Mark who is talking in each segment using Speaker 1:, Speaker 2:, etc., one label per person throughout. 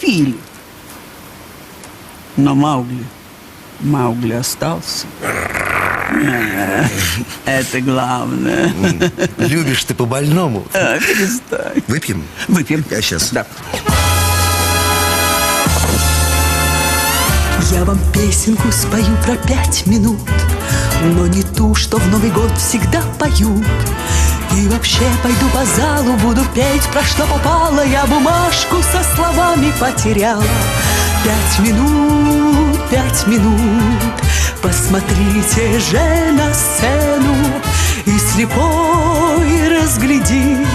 Speaker 1: убили. Но Маугли остался. Это главное.
Speaker 2: Любишь ты по-больному.
Speaker 1: Перестань.
Speaker 2: Выпьем?
Speaker 1: Выпьем.
Speaker 2: Я сейчас.
Speaker 1: Да.
Speaker 3: Я вам песенку спою про 5 минут, но не ту, что в Новый год всегда поют. И вообще пойду по залу, буду петь про что попало. Я бумажку со словами потеряла. 5 минут, 5 минут, посмотрите же на сцену, и слепой разглядит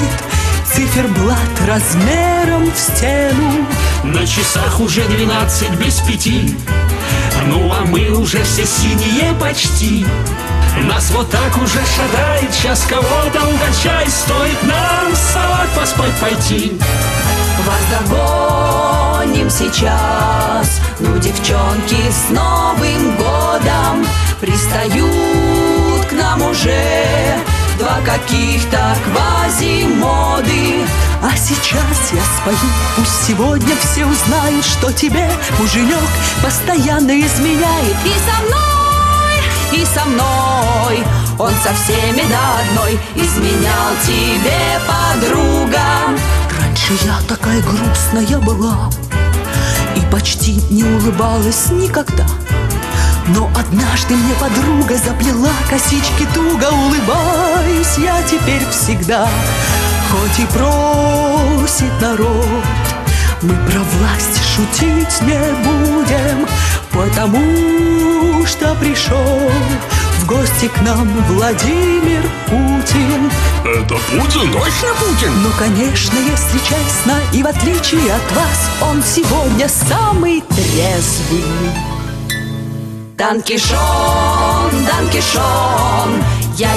Speaker 3: циферблат размером в стену.
Speaker 4: На часах уже 12 без 5. Ну а мы уже все синие почти. Нас вот так уже шатает, сейчас кого-то угощай. Стоит нам в салат поспать пойти.
Speaker 3: Вас догоним сейчас. Ну, девчонки, с Новым годом пристают к нам уже два каких-то квазимоды. А сейчас я спою, пусть сегодня все узнают, что тебе муженек постоянно изменяет. И со мной он со всеми до одной изменял тебе, подруга. Раньше я такая грустная была и почти не улыбалась никогда. Но однажды мне подруга заплела косички туго. Улыбаюсь я теперь всегда, хоть и просит народ. Мы про власть шутить не будем, потому что пришел в гости к нам Владимир Путин.
Speaker 4: Это Путин?
Speaker 3: Точно Путин? Ну, конечно, если честно, и в отличие от вас, он сегодня самый трезвый. Данкишон, Данкишон, я,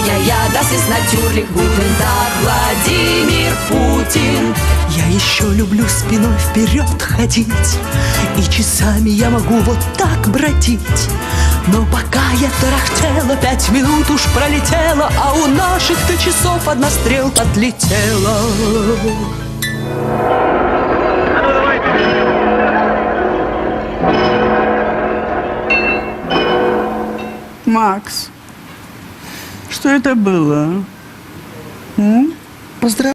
Speaker 3: das ist natürlich guten Tag, Владимир Путин. Я еще люблю спиной вперед ходить, и часами я могу вот так бродить. Но пока я тарахтела, 5 минут уж пролетела, а у наших-то часов одна стрелка отлетела.
Speaker 1: Макс, что это было?
Speaker 2: Поздравляю.